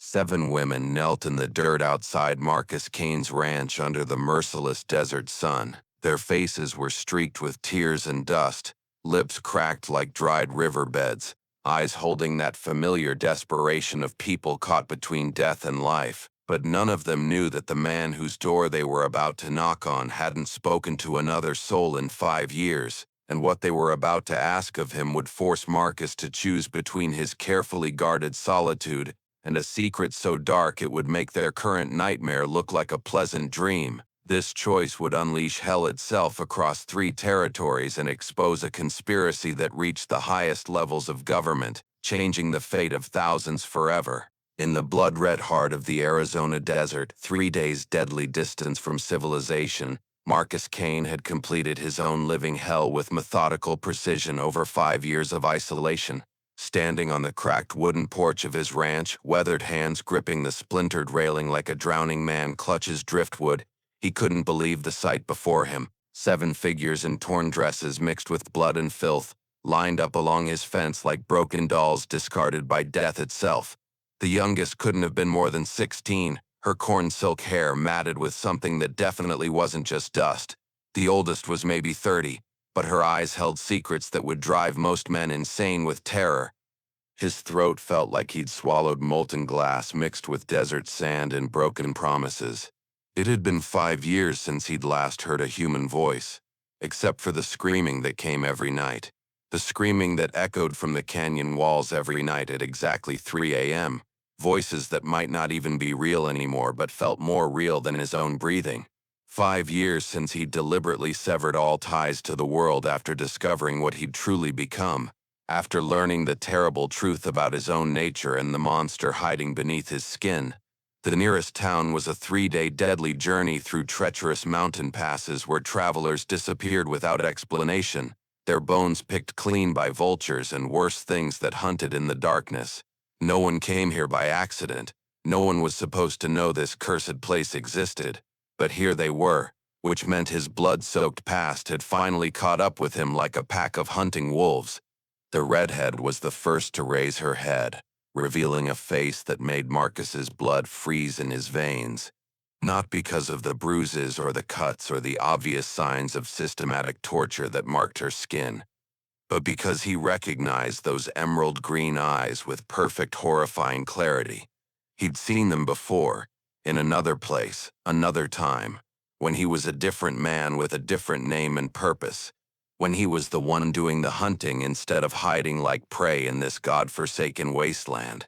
7 women knelt in the dirt outside Marcus Kane's ranch under the merciless desert sun. Their faces were streaked with tears and dust, lips cracked like dried riverbeds, eyes holding that familiar desperation of people caught between death and life. But none of them knew that the man whose door they were about to knock on hadn't spoken to another soul in 5 years, and what they were about to ask of him would force Marcus to choose between his carefully guarded solitude and a secret so dark it would make their current nightmare look like a pleasant dream. This choice would unleash hell itself across 3 territories and expose a conspiracy that reached the highest levels of government, changing the fate of thousands forever. In the blood-red heart of the Arizona desert, 3 days' deadly distance from civilization, Marcus Kane had completed his own living hell with methodical precision over 5 years of isolation. Standing on the cracked wooden porch of his ranch, weathered hands gripping the splintered railing like a drowning man clutches driftwood, he couldn't believe the sight before him. 7 figures in torn dresses mixed with blood and filth, lined up along his fence like broken dolls discarded by death itself. The youngest couldn't have been more than 16, her corn silk hair matted with something that definitely wasn't just dust. The oldest was maybe 30, but her eyes held secrets that would drive most men insane with terror. His throat felt like he'd swallowed molten glass mixed with desert sand and broken promises. It had been 5 years since he'd last heard a human voice, except for the screaming that came every night. The screaming that echoed from the canyon walls every night at exactly 3 a.m. Voices that might not even be real anymore but felt more real than his own breathing. 5 years since he'd deliberately severed all ties to the world after discovering what he'd truly become, after learning the terrible truth about his own nature and the monster hiding beneath his skin. The nearest town was a 3-day deadly journey through treacherous mountain passes where travelers disappeared without explanation, their bones picked clean by vultures and worse things that hunted in the darkness. No one came here by accident. No one was supposed to know this cursed place existed. But here they were, which meant his blood-soaked past had finally caught up with him like a pack of hunting wolves. The redhead was the first to raise her head, revealing a face that made Marcus's blood freeze in his veins. Not because of the bruises or the cuts or the obvious signs of systematic torture that marked her skin, but because he recognized those emerald green eyes with perfect, horrifying clarity. He'd seen them before, in another place, another time, when he was a different man with a different name and purpose, when he was the one doing the hunting instead of hiding like prey in this god-forsaken wasteland.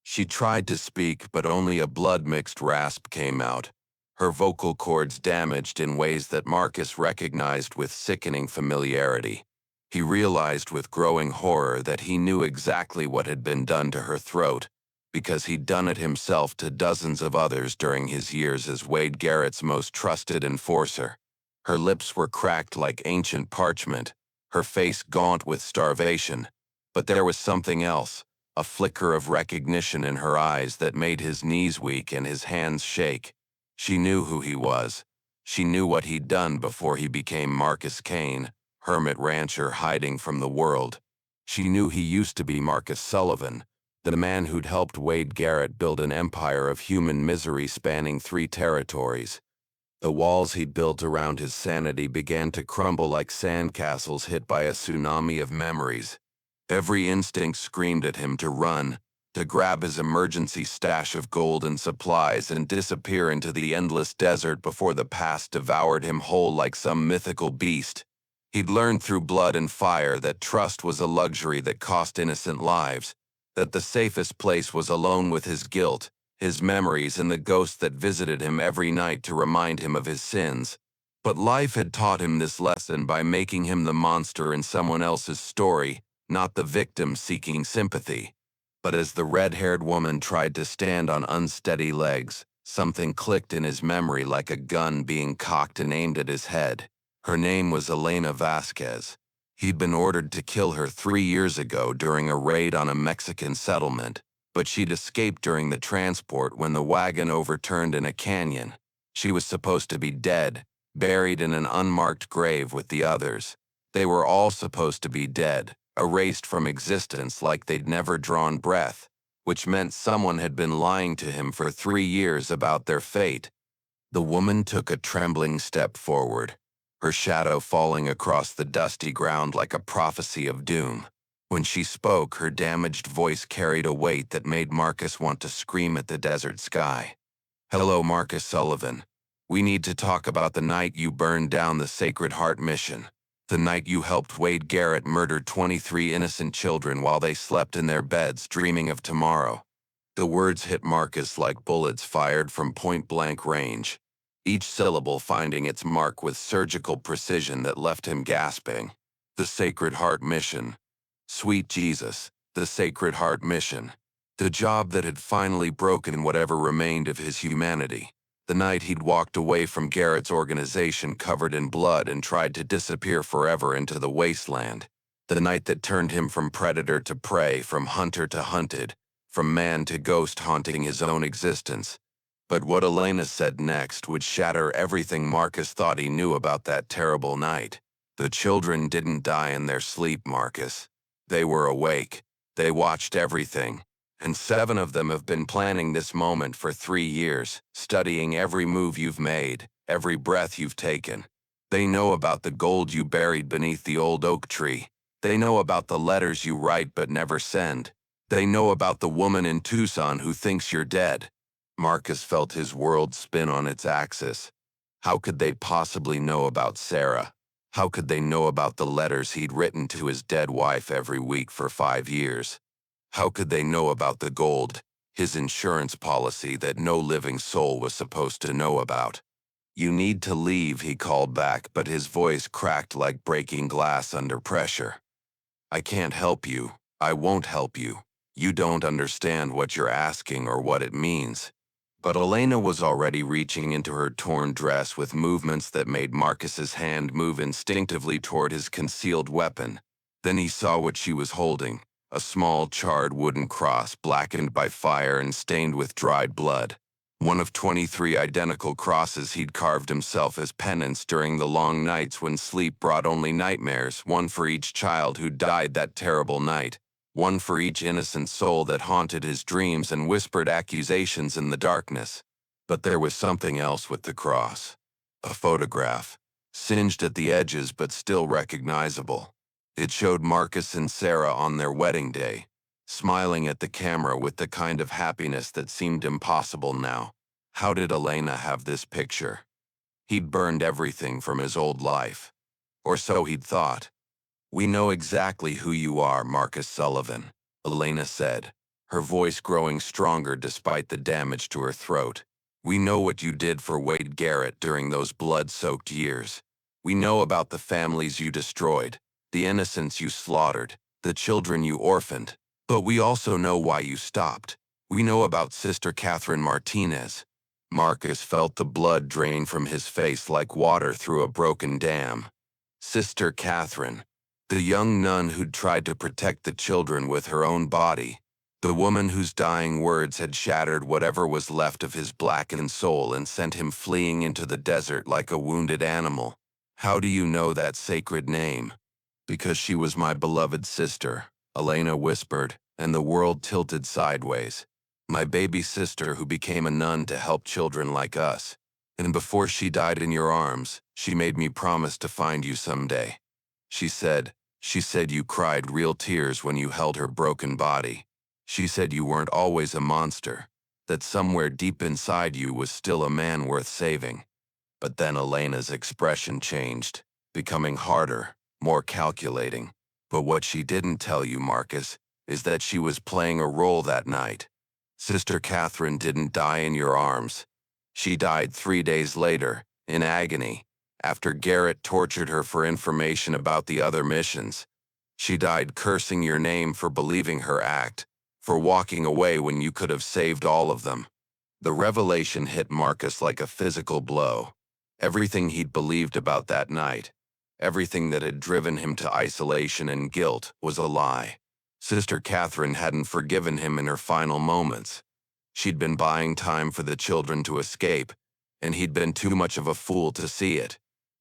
She tried to speak, but only a blood-mixed rasp came out, her vocal cords damaged in ways that Marcus recognized with sickening familiarity. He realized with growing horror that he knew exactly what had been done to her throat, because he'd done it himself to dozens of others during his years as Wade Garrett's most trusted enforcer. Her lips were cracked like ancient parchment, her face gaunt with starvation. But there was something else, a flicker of recognition in her eyes that made his knees weak and his hands shake. She knew who he was. She knew what he'd done before he became Marcus Kane, hermit rancher hiding from the world. She knew he used to be Marcus Sullivan, the man who'd helped Wade Garrett build an empire of human misery spanning 3 territories. The walls he'd built around his sanity began to crumble like sandcastles hit by a tsunami of memories. Every instinct screamed at him to run, to grab his emergency stash of gold and supplies and disappear into the endless desert before the past devoured him whole like some mythical beast. He'd learned through blood and fire that trust was a luxury that cost innocent lives, that the safest place was alone with his guilt, his memories, and the ghost that visited him every night to remind him of his sins. But life had taught him this lesson by making him the monster in someone else's story, not the victim seeking sympathy. But as the red-haired woman tried to stand on unsteady legs, something clicked in his memory like a gun being cocked and aimed at his head. Her name was Elena Vasquez. He'd been ordered to kill her 3 years ago during a raid on a Mexican settlement, but she'd escaped during the transport when the wagon overturned in a canyon. She was supposed to be dead, buried in an unmarked grave with the others. They were all supposed to be dead, erased from existence like they'd never drawn breath. which meant someone had been lying to him for 3 years about their fate. The woman took a trembling step forward, her shadow falling across the dusty ground like a prophecy of doom. When she spoke, her damaged voice carried a weight that made Marcus want to scream at the desert sky. "Hello, Marcus Sullivan. We need to talk about the night you burned down the Sacred Heart mission. The night you helped Wade Garrett murder 23 innocent children while they slept in their beds dreaming of tomorrow." The words hit Marcus like bullets fired from point-blank range, each syllable finding its mark with surgical precision that left him gasping. The Sacred Heart mission. Sweet Jesus, the Sacred Heart mission. The job that had finally broken whatever remained of his humanity. The night he'd walked away from Garrett's organization covered in blood and tried to disappear forever into the wasteland. The night that turned him from predator to prey, from hunter to hunted, from man to ghost haunting his own existence. But what Elena said next would shatter everything Marcus thought he knew about that terrible night. The children didn't die in their sleep, Marcus. They were awake. They watched everything. And 7 of them have been planning this moment for 3 years, studying every move you've made, every breath you've taken. They know about the gold you buried beneath the old oak tree. They know about the letters you write but never send. They know about the woman in Tucson who thinks you're dead. Marcus felt his world spin on its axis. How could they possibly know about Sarah? How could they know about the letters he'd written to his dead wife every week for 5 years? How could they know about the gold, his insurance policy that no living soul was supposed to know about? "You need to leave," he called back, but his voice cracked like breaking glass under pressure. "I can't help you. I won't help you. You don't understand what you're asking or what it means." But Elena was already reaching into her torn dress with movements that made Marcus's hand move instinctively toward his concealed weapon. Then he saw what she was holding. A small charred wooden cross blackened by fire and stained with dried blood. One of 23 identical crosses he'd carved himself as penance during the long nights when sleep brought only nightmares, one for each child who died that terrible night, one for each innocent soul that haunted his dreams and whispered accusations in the darkness. But there was something else with the cross. A photograph, singed at the edges but still recognizable. It showed Marcus and Sarah on their wedding day, smiling at the camera with the kind of happiness that seemed impossible now. How did Elena have this picture? He'd burned everything from his old life. Or so he'd thought. "We know exactly who you are, Marcus Sullivan," Elena said, her voice growing stronger despite the damage to her throat. "We know what you did for Wade Garrett during those blood-soaked years. We know about the families you destroyed, the innocents you slaughtered, the children you orphaned. But we also know why you stopped. We know about Sister Catherine Martinez." Marcus felt the blood drain from his face like water through a broken dam. Sister Catherine, the young nun who'd tried to protect the children with her own body, the woman whose dying words had shattered whatever was left of his blackened soul and sent him fleeing into the desert like a wounded animal. "How do you know that sacred name?" "Because she was my beloved sister," Elena whispered, and the world tilted sideways. "My baby sister who became a nun to help children like us. And before she died in your arms, she made me promise to find you someday. She said you cried real tears when you held her broken body. She said you weren't always a monster, that somewhere deep inside you was still a man worth saving." But then Elena's expression changed, becoming harder, more calculating. "But what she didn't tell you, Marcus, is that she was playing a role that night. Sister Catherine didn't die in your arms. She died 3 days later, in agony, after Garrett tortured her for information about the other missions. She died cursing your name for believing her act, for walking away when you could have saved all of them." The revelation hit Marcus like a physical blow. Everything he'd believed about that night, everything that had driven him to isolation and guilt, was a lie. Sister Catherine hadn't forgiven him in her final moments. She'd been buying time for the children to escape, and he'd been too much of a fool to see it.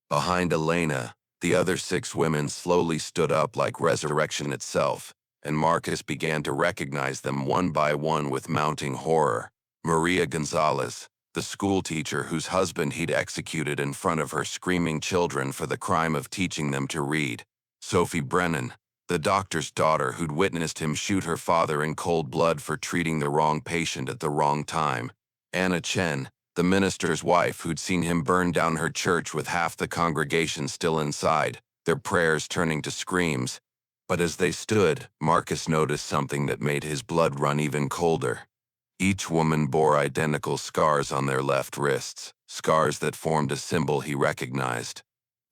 Behind Elena, the other 6 women slowly stood up like resurrection itself, and Marcus began to recognize them one by one with mounting horror. Maria Gonzalez, the schoolteacher whose husband he'd executed in front of her screaming children for the crime of teaching them to read. Sophie Brennan, the doctor's daughter who'd witnessed him shoot her father in cold blood for treating the wrong patient at the wrong time. Anna Chen, the minister's wife who'd seen him burn down her church with half the congregation still inside, their prayers turning to screams. But as they stood, Marcus noticed something that made his blood run even colder. Each woman bore identical scars on their left wrists, scars that formed a symbol he recognized.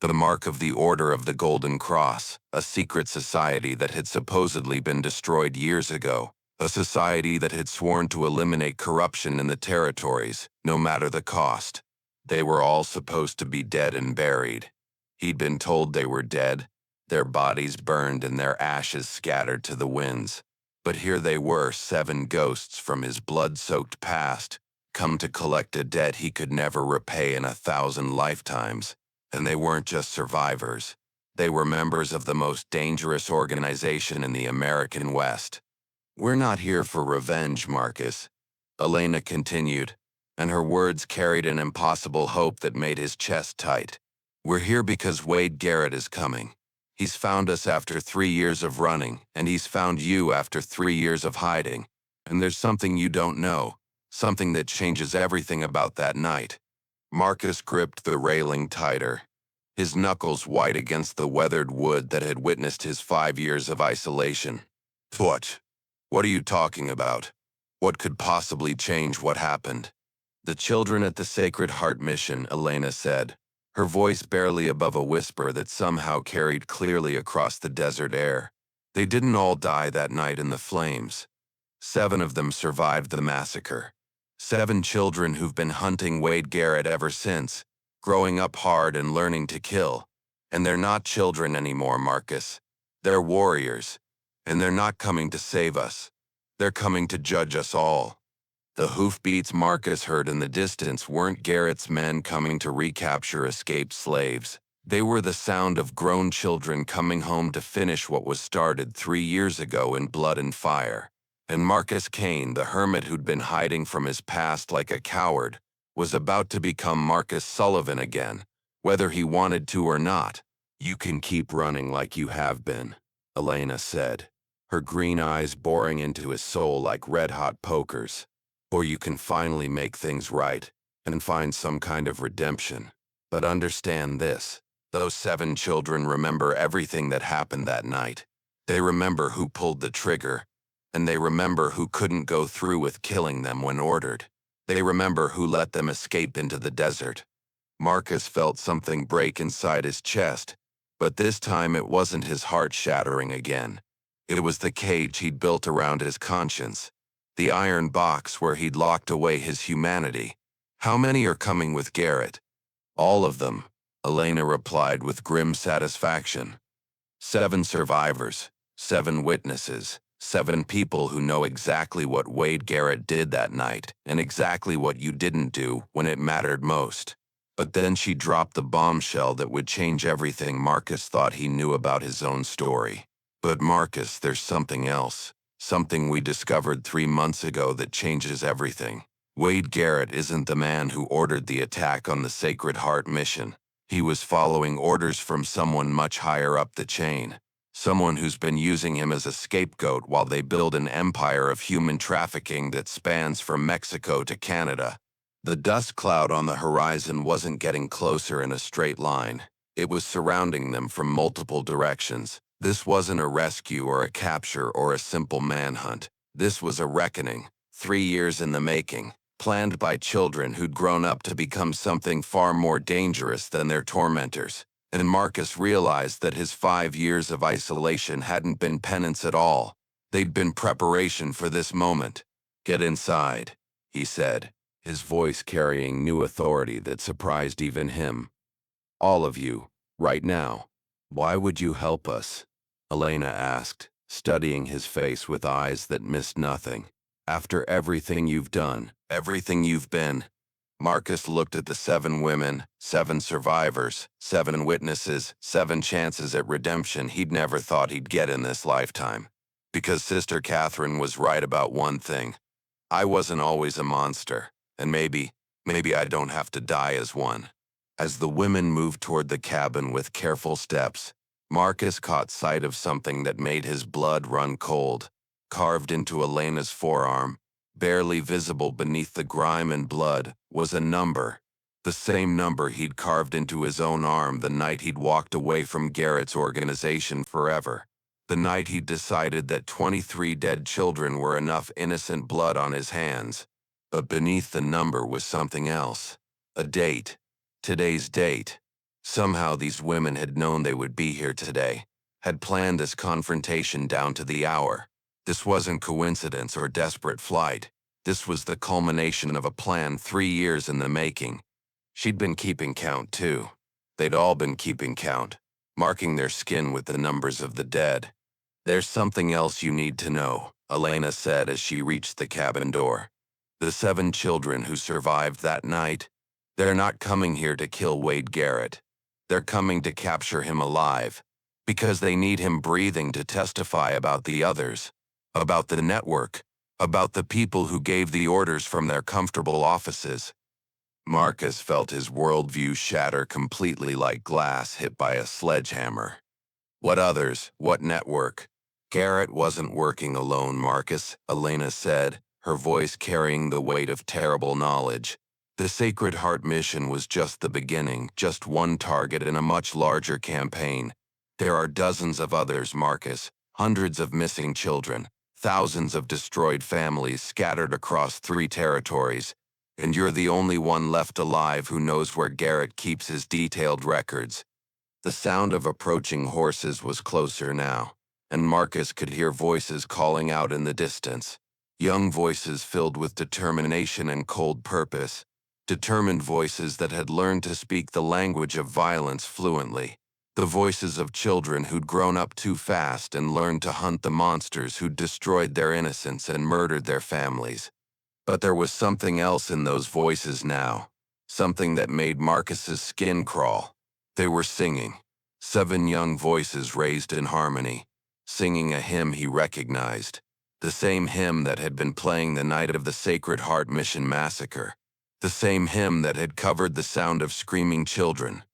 The mark of the Order of the Golden Cross, a secret society that had supposedly been destroyed years ago, a society that had sworn to eliminate corruption in the territories, no matter the cost. They were all supposed to be dead and buried. He'd been told they were dead, their bodies burned and their ashes scattered to the winds. But here they were, 7 ghosts from his blood-soaked past, come to collect a debt he could never repay in 1,000 lifetimes. And they weren't just survivors. They were members of the most dangerous organization in the American West. "We're not here for revenge, Marcus," Elena continued, and her words carried an impossible hope that made his chest tight. "We're here because Wade Garrett is coming. He's found us after 3 years of running, and he's found you after 3 years of hiding. And there's something you don't know, something that changes everything about that night." Marcus gripped the railing tighter, his knuckles white against the weathered wood that had witnessed his 5 years of isolation. "What? What are you talking about? What could possibly change what happened?" "The children at the Sacred Heart Mission," Elena said, her voice barely above a whisper that somehow carried clearly across the desert air. "They didn't all die that night in the flames. 7 of them survived the massacre. 7 children who've been hunting Wade Garrett ever since, growing up hard and learning to kill. And they're not children anymore, Marcus. They're warriors. And they're not coming to save us. They're coming to judge us all." The hoofbeats Marcus heard in the distance weren't Garrett's men coming to recapture escaped slaves. They were the sound of grown children coming home to finish what was started 3 years ago in blood and fire. And Marcus Kane, the hermit who'd been hiding from his past like a coward, was about to become Marcus Sullivan again, whether he wanted to or not. "You can keep running like you have been," Elena said, her green eyes boring into his soul like red-hot pokers. "Or you can finally make things right and find some kind of redemption. But understand this, those 7 children remember everything that happened that night. They remember who pulled the trigger, and they remember who couldn't go through with killing them when ordered. They remember who let them escape into the desert." Marcus felt something break inside his chest, but this time it wasn't his heart shattering again. It was the cage he'd built around his conscience, the iron box where he'd locked away his humanity. "How many are coming with Garrett?" "All of them," Elena replied with grim satisfaction. 7 survivors, 7 witnesses. 7 people who know exactly what Wade Garrett did that night and exactly what you didn't do when it mattered most. But then she dropped the bombshell that would change everything Marcus thought he knew about his own story. "But Marcus, there's something else. Something we discovered 3 months ago that changes everything. Wade Garrett isn't the man who ordered the attack on the Sacred Heart mission. He was following orders from someone much higher up the chain. Someone who's been using him as a scapegoat while they build an empire of human trafficking that spans from Mexico to Canada." The dust cloud on the horizon wasn't getting closer in a straight line. It was surrounding them from multiple directions. This wasn't a rescue or a capture or a simple manhunt. This was a reckoning, 3 years in the making, planned by children who'd grown up to become something far more dangerous than their tormentors. And Marcus realized that his 5 years of isolation hadn't been penance at all. They'd been preparation for this moment. "Get inside," he said, his voice carrying new authority that surprised even him. "All of you, right now." "Why would you help us?" Elena asked, studying his face with eyes that missed nothing. "After everything you've done, everything you've been." Marcus looked at the 7 women, 7 survivors, 7 witnesses, 7 chances at redemption he'd never thought he'd get in this lifetime. Because Sister Catherine was right about one thing. I wasn't always a monster, and maybe I don't have to die as one. As the women moved toward the cabin with careful steps, Marcus caught sight of something that made his blood run cold. Carved into Elena's forearm, barely visible beneath the grime and blood, was a number. The same number he'd carved into his own arm the night he'd walked away from Garrett's organization forever. The night he'd decided that 23 dead children were enough innocent blood on his hands. But beneath the number was something else. A date. Today's date. Somehow these women had known they would be here today, had planned this confrontation down to the hour. This wasn't coincidence or desperate flight. This was the culmination of a plan 3 years in the making. She'd been keeping count, too. They'd all been keeping count, marking their skin with the numbers of the dead. "There's something else you need to know," Elena said as she reached the cabin door. "The 7 children who survived that night, they're not coming here to kill Wade Garrett. They're coming to capture him alive, because they need him breathing to testify about the others, about the network, about the people who gave the orders from their comfortable offices." Marcus felt his worldview shatter completely like glass hit by a sledgehammer. "What others? What network?" "Garrett wasn't working alone, Marcus," Elena said, her voice carrying the weight of terrible knowledge. "The Sacred Heart mission was just the beginning, just one target in a much larger campaign. There are dozens of others, Marcus, hundreds of missing children, thousands of destroyed families scattered across 3 territories. And you're the only one left alive who knows where Garrett keeps his detailed records." The sound of approaching horses was closer now, and Marcus could hear voices calling out in the distance. Young voices filled with determination and cold purpose. Determined voices that had learned to speak the language of violence fluently. The voices of children who'd grown up too fast and learned to hunt the monsters who'd destroyed their innocence and murdered their families. But there was something else in those voices now, something that made Marcus's skin crawl. They were singing. 7 young voices raised in harmony, singing a hymn he recognized, the same hymn that had been playing the night of the Sacred Heart Mission massacre, the same hymn that had covered the sound of screaming children.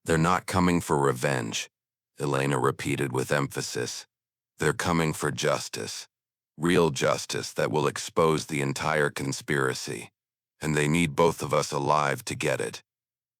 "They're not coming for revenge," Elena repeated with emphasis. "They're coming for justice. Real justice that will expose the entire conspiracy. And they need both of us alive to get it."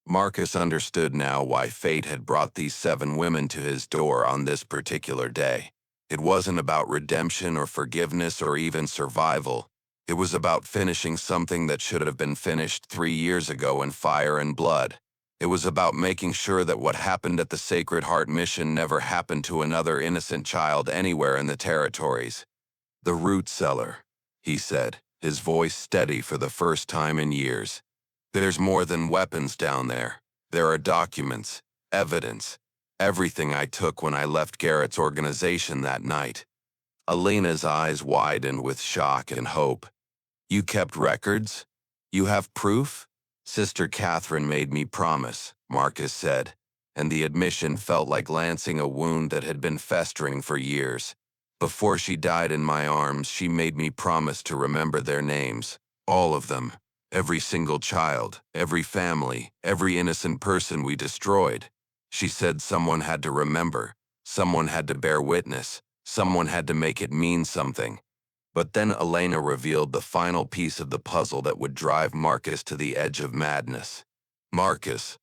Marcus understood now why fate had brought these 7 women to his door on this particular day. It wasn't about redemption or forgiveness or even survival. It was about finishing something that should have been finished 3 years ago in fire and blood. It was about making sure that what happened at the Sacred Heart mission never happened to another innocent child anywhere in the territories. "The root cellar," he said, his voice steady for the first time in years. "There's more than weapons down there. There are documents, evidence, everything I took when I left Garrett's organization that night." Elena's eyes widened with shock and hope. "You kept records? You have proof?" "Sister Catherine made me promise," Marcus said, and the admission felt like lancing a wound that had been festering for years. "Before she died in my arms, she made me promise to remember their names, all of them, every single child, every family, every innocent person we destroyed. She said someone had to remember, someone had to bear witness, someone had to make it mean something." But then Elena revealed the final piece of the puzzle that would drive Marcus to the edge of madness. "Marcus,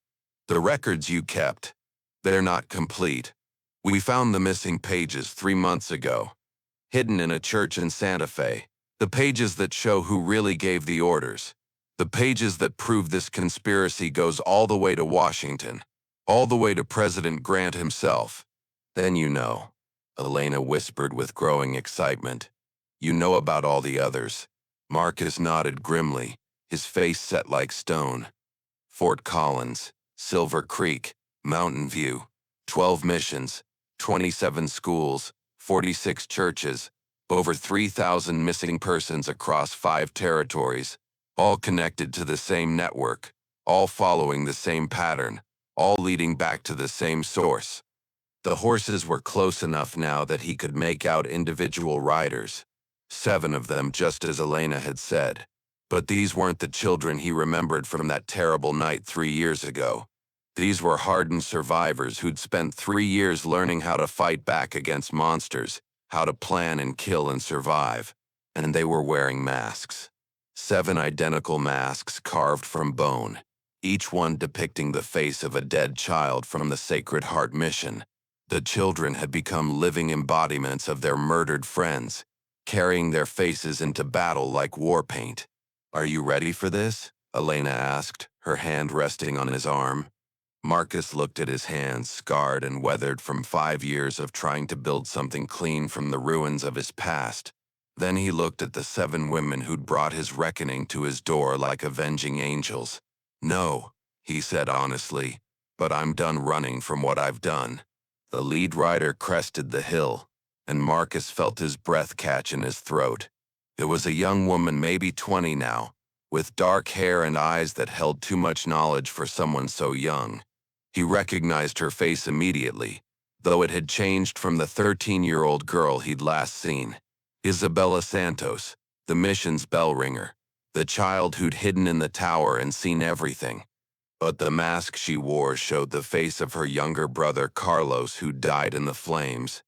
the records you kept, they're not complete. We found the missing pages 3 months ago, hidden in a church in Santa Fe. The pages that show who really gave the orders. The pages that prove this conspiracy goes all the way to Washington, all the way to President Grant himself. Then you know," Elena whispered with growing excitement. "You know about all the others." Marcus nodded grimly, his face set like stone. "Fort Collins, Silver Creek, Mountain View, 12 missions, 27 schools, 46 churches, over 3,000 missing persons across 5 territories, all connected to the same network, all following the same pattern, all leading back to the same source." The horses were close enough now that he could make out individual riders. 7 of them, just as Elena had said. But these weren't the children he remembered from that terrible night 3 years ago. These were hardened survivors who'd spent 3 years learning how to fight back against monsters, how to plan and kill and survive. And they were wearing masks. 7 identical masks carved from bone, each one depicting the face of a dead child from the Sacred Heart mission. The children had become living embodiments of their murdered friends, carrying their faces into battle like war paint. "Are you ready for this?" Elena asked, her hand resting on his arm. Marcus looked at his hands, scarred and weathered from 5 years of trying to build something clean from the ruins of his past. Then he looked at the 7 women who'd brought his reckoning to his door like avenging angels. "No," he said honestly, "but I'm done running from what I've done." The lead rider crested the hill, and Marcus felt his breath catch in his throat. It was a young woman, maybe 20 now, with dark hair and eyes that held too much knowledge for someone so young. He recognized her face immediately, though it had changed from the 13-year-old girl he'd last seen. Isabella Santos, the mission's bell ringer, the child who'd hidden in the tower and seen everything. But the mask she wore showed the face of her younger brother Carlos, who died in the flames.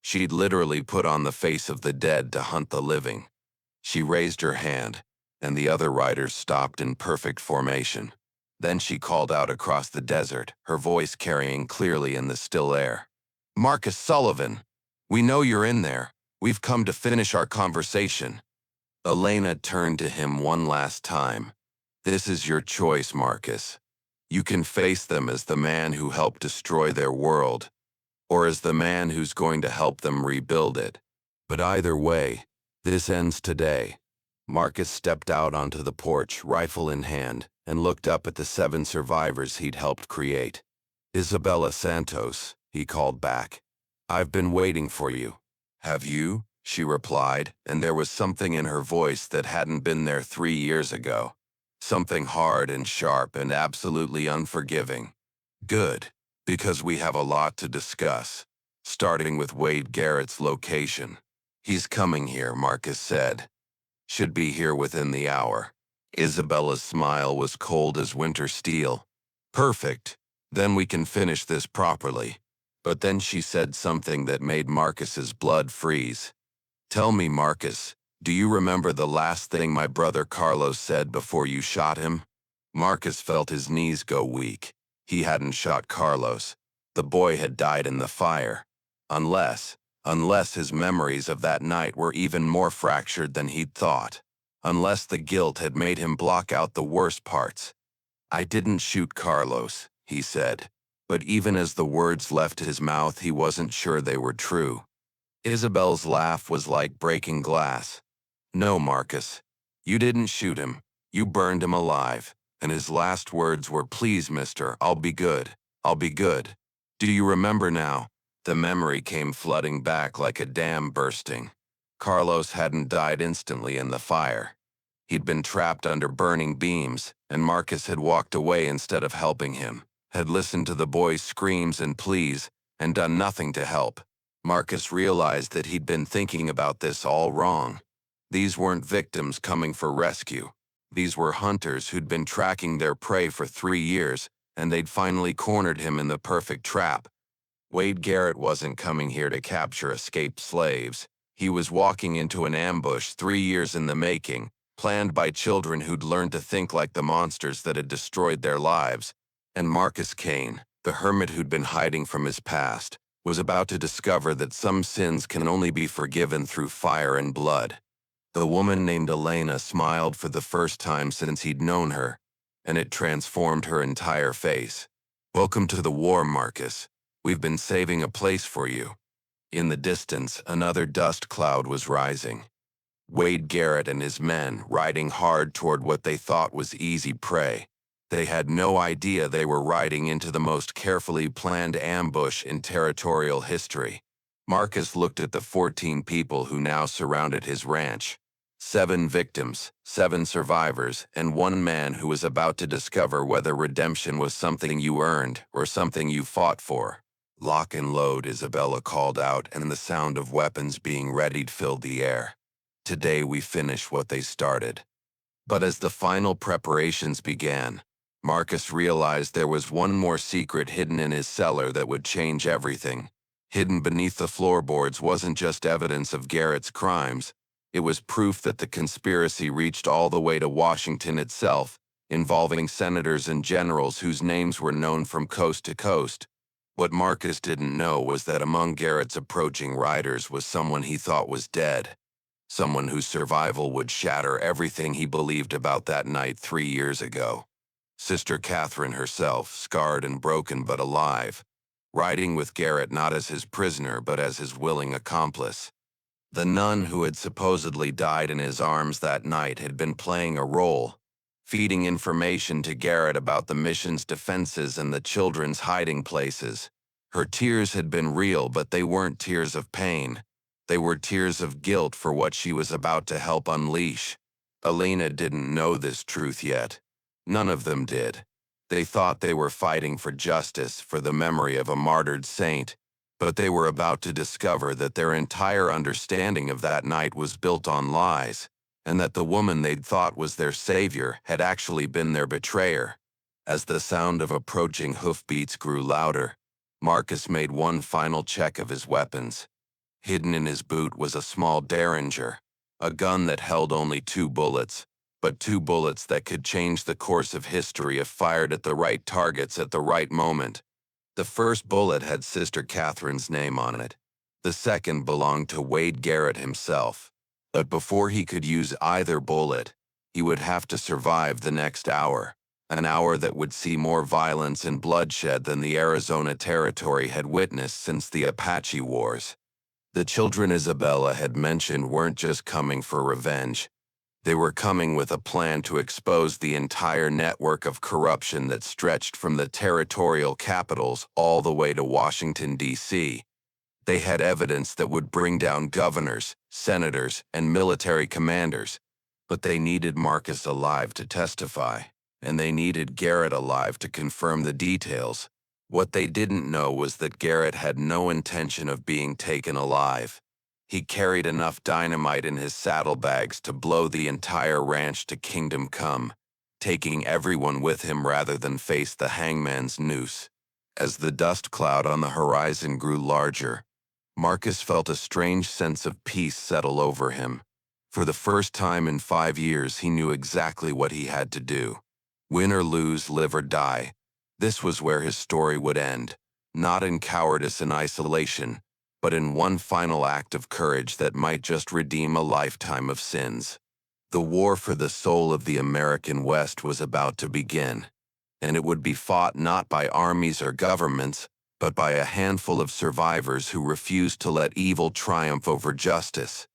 She'd literally put on the face of the dead to hunt the living. She raised her hand, and the other riders stopped in perfect formation. Then she called out across the desert, her voice carrying clearly in the still air. "Marcus Sullivan, we know you're in there. We've come to finish our conversation." Elena turned to him one last time. "This is your choice, Marcus. You can face them as the man who helped destroy their world, or as the man who's going to help them rebuild it. But either way, this ends today." Marcus stepped out onto the porch, rifle in hand, and looked up at the 7 survivors he'd helped create. "Isabella Santos," he called back. "I've been waiting for you." "Have you?" she replied, and there was something in her voice that hadn't been there 3 years ago. Something hard and sharp and absolutely unforgiving. "Good, because we have a lot to discuss, starting with Wade Garrett's location." "He's coming here," Marcus said. "Should be here within the hour." Isabella's smile was cold as winter steel. "Perfect. Then we can finish this properly." But then she said something that made Marcus's blood freeze. "Tell me, Marcus, do you remember the last thing my brother Carlos said before you shot him?" Marcus felt his knees go weak. He hadn't shot Carlos. The boy had died in the fire. Unless his memories of that night were even more fractured than he'd thought. Unless the guilt had made him block out the worst parts. "I didn't shoot Carlos," he said. But even as the words left his mouth, he wasn't sure they were true. Isabel's laugh was like breaking glass. "No, Marcus. You didn't shoot him. You burned him alive. And his last words were, 'Please, mister, I'll be good. I'll be good.' Do you remember now?" The memory came flooding back like a dam bursting. Carlos hadn't died instantly in the fire. He'd been trapped under burning beams, and Marcus had walked away instead of helping him, had listened to the boy's screams and pleas, and done nothing to help. Marcus realized that he'd been thinking about this all wrong. These weren't victims coming for rescue. These were hunters who'd been tracking their prey for 3 years, and they'd finally cornered him in the perfect trap. Wade Garrett wasn't coming here to capture escaped slaves. He was walking into an ambush 3 years in the making, planned by children who'd learned to think like the monsters that had destroyed their lives. And Marcus Kane, the hermit who'd been hiding from his past, was about to discover that some sins can only be forgiven through fire and blood. The woman named Elena smiled for the first time since he'd known her, and it transformed her entire face. "Welcome to the war, Marcus. We've been saving a place for you." In the distance, another dust cloud was rising. Wade Garrett and his men riding hard toward what they thought was easy prey. They had no idea they were riding into the most carefully planned ambush in territorial history. Marcus looked at the 14 people who now surrounded his ranch. 7 victims, 7 survivors, and 1 man who was about to discover whether redemption was something you earned or something you fought for. "Lock and load," Isabella called out, and the sound of weapons being readied filled the air. Today we finish what they started. But as the final preparations began, Marcus realized there was one more secret hidden in his cellar that would change everything. Hidden beneath the floorboards wasn't just evidence of Garrett's crimes, it was proof that the conspiracy reached all the way to Washington itself, involving senators and generals whose names were known from coast to coast. What Marcus didn't know was that among Garrett's approaching riders was someone he thought was dead. Someone whose survival would shatter everything he believed about that night 3 years ago. Sister Catherine herself, scarred and broken but alive, riding with Garrett not as his prisoner but as his willing accomplice. The nun who had supposedly died in his arms that night had been playing a role, feeding information to Garrett about the mission's defenses and the children's hiding places. Her tears had been real, but they weren't tears of pain. They were tears of guilt for what she was about to help unleash. Elena didn't know this truth yet. None of them did. They thought they were fighting for justice, for the memory of a martyred saint, but they were about to discover that their entire understanding of that night was built on lies, and that the woman they'd thought was their savior had actually been their betrayer. As the sound of approaching hoofbeats grew louder, Marcus made one final check of his weapons. Hidden in his boot was a small derringer, a gun that held only 2 bullets, but 2 bullets that could change the course of history if fired at the right targets at the right moment. The first bullet had Sister Catherine's name on it. The second belonged to Wade Garrett himself. But before he could use either bullet, he would have to survive the next hour, an hour that would see more violence and bloodshed than the Arizona Territory had witnessed since the Apache Wars. The children Isabella had mentioned weren't just coming for revenge. They were coming with a plan to expose the entire network of corruption that stretched from the territorial capitals all the way to Washington, D.C. They had evidence that would bring down governors, senators, and military commanders, but they needed Marcus alive to testify, and they needed Garrett alive to confirm the details. What they didn't know was that Garrett had no intention of being taken alive. He carried enough dynamite in his saddlebags to blow the entire ranch to kingdom come, taking everyone with him rather than face the hangman's noose. As the dust cloud on the horizon grew larger, Marcus felt a strange sense of peace settle over him. For the first time in 5 years, he knew exactly what he had to do. Win or lose, live or die. This was where his story would end, not in cowardice and isolation, but in one final act of courage that might just redeem a lifetime of sins. The war for the soul of the American West was about to begin, and it would be fought not by armies or governments, but by a handful of survivors who refused to let evil triumph over justice.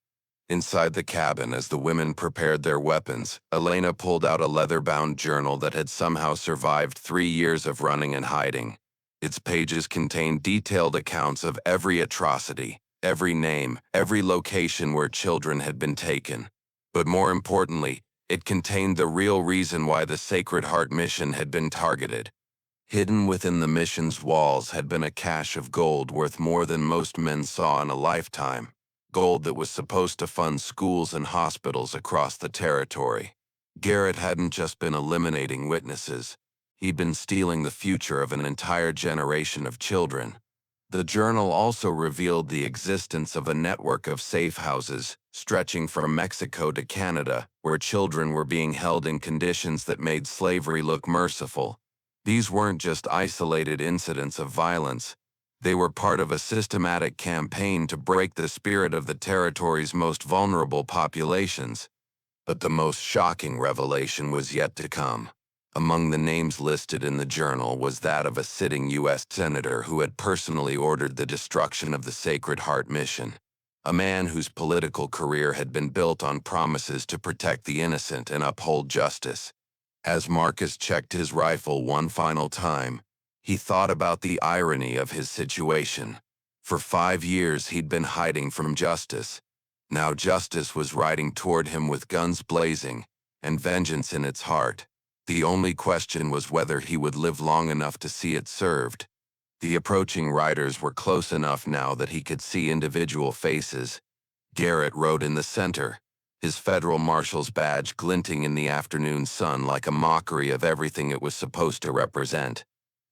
Inside the cabin, as the women prepared their weapons, Elena pulled out a leather-bound journal that had somehow survived 3 years of running and hiding. Its pages contained detailed accounts of every atrocity, every name, every location where children had been taken. But more importantly, it contained the real reason why the Sacred Heart mission had been targeted. Hidden within the mission's walls had been a cache of gold worth more than most men saw in a lifetime. Gold that was supposed to fund schools and hospitals across the territory. Garrett hadn't just been eliminating witnesses. He'd been stealing the future of an entire generation of children. The journal also revealed the existence of a network of safe houses, stretching from Mexico to Canada, where children were being held in conditions that made slavery look merciful. These weren't just isolated incidents of violence. They were part of a systematic campaign to break the spirit of the territory's most vulnerable populations. But the most shocking revelation was yet to come. Among the names listed in the journal was that of a sitting U.S. senator who had personally ordered the destruction of the Sacred Heart mission. A man whose political career had been built on promises to protect the innocent and uphold justice. As Marcus checked his rifle one final time, he thought about the irony of his situation. For 5 years he'd been hiding from justice. Now justice was riding toward him with guns blazing and vengeance in its heart. The only question was whether he would live long enough to see it served. The approaching riders were close enough now that he could see individual faces. Garrett rode in the center, his federal marshal's badge glinting in the afternoon sun like a mockery of everything it was supposed to represent.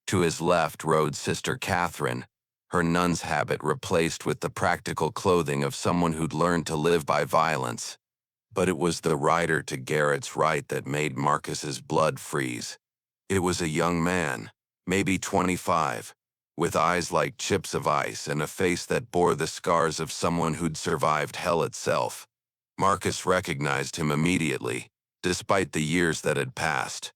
To his left rode Sister Catherine, her nun's habit replaced with the practical clothing of someone who'd learned to live by violence. But it was the rider to Garrett's right that made Marcus's blood freeze. It was a young man, maybe 25, with eyes like chips of ice and a face that bore the scars of someone who'd survived hell itself. Marcus recognized him immediately, despite the years that had passed.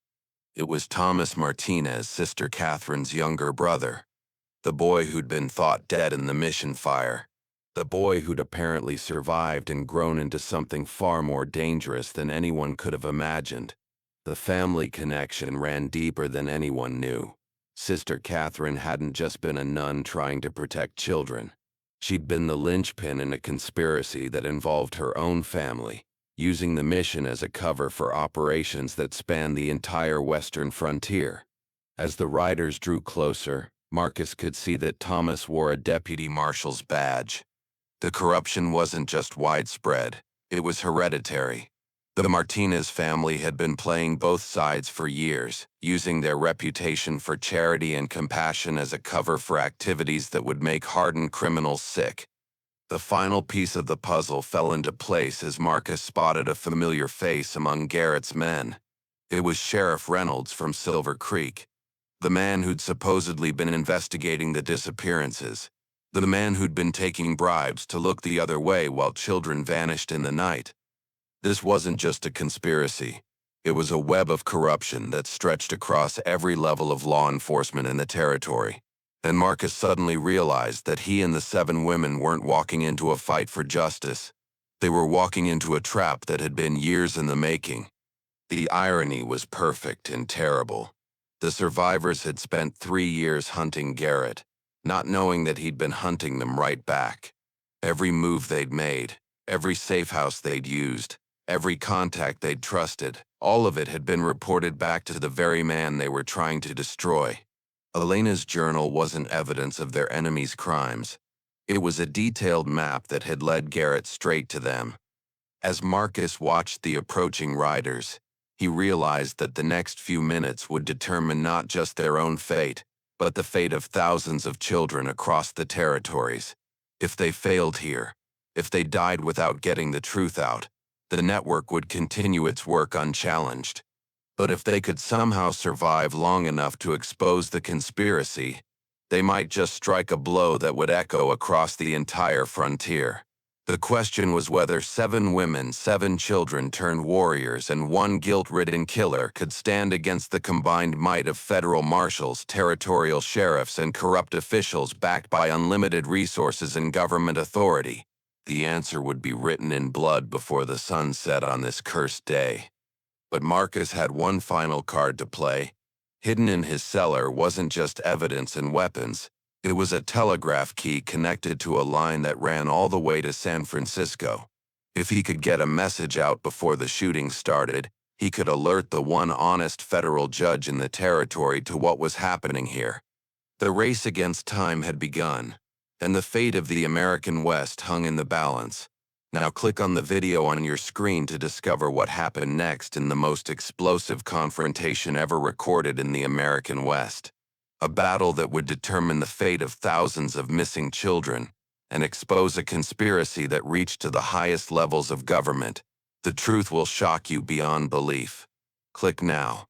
It was Thomas Martinez, Sister Catherine's younger brother, the boy who'd been thought dead in the mission fire, the boy who'd apparently survived and grown into something far more dangerous than anyone could have imagined. The family connection ran deeper than anyone knew. Sister Catherine hadn't just been a nun trying to protect children. She'd been the linchpin in a conspiracy that involved her own family, using the mission as a cover for operations that spanned the entire western frontier. As the riders drew closer, Marcus could see that Thomas wore a deputy marshal's badge. The corruption wasn't just widespread, it was hereditary. The Martinez family had been playing both sides for years, using their reputation for charity and compassion as a cover for activities that would make hardened criminals sick. The final piece of the puzzle fell into place as Marcus spotted a familiar face among Garrett's men. It was Sheriff Reynolds from Silver Creek, the man who'd supposedly been investigating the disappearances, the man who'd been taking bribes to look the other way while children vanished in the night. This wasn't just a conspiracy. It was a web of corruption that stretched across every level of law enforcement in the territory. And Marcus suddenly realized that he and the 7 women weren't walking into a fight for justice. They were walking into a trap that had been years in the making. The irony was perfect and terrible. The survivors had spent 3 years hunting Garrett, not knowing that he'd been hunting them right back. Every move they'd made, every safe house they'd used, every contact they'd trusted, all of it had been reported back to the very man they were trying to destroy. Elena's journal wasn't evidence of their enemies' crimes. It was a detailed map that had led Garrett straight to them. As Marcus watched the approaching riders, he realized that the next few minutes would determine not just their own fate, but the fate of thousands of children across the territories. If they failed here, if they died without getting the truth out, the network would continue its work unchallenged. But if they could somehow survive long enough to expose the conspiracy, they might just strike a blow that would echo across the entire frontier. The question was whether 7 women, 7 children turned warriors, and 1 guilt-ridden killer could stand against the combined might of federal marshals, territorial sheriffs, and corrupt officials backed by unlimited resources and government authority. The answer would be written in blood before the sun set on this cursed day. But Marcus had one final card to play. Hidden in his cellar wasn't just evidence and weapons. It was a telegraph key connected to a line that ran all the way to San Francisco. If he could get a message out before the shooting started, he could alert the one honest federal judge in the territory to what was happening here. The race against time had begun, and the fate of the American West hung in the balance. Now click on the video on your screen to discover what happened next in the most explosive confrontation ever recorded in the American West. A battle that would determine the fate of thousands of missing children and expose a conspiracy that reached to the highest levels of government. The truth will shock you beyond belief. Click now.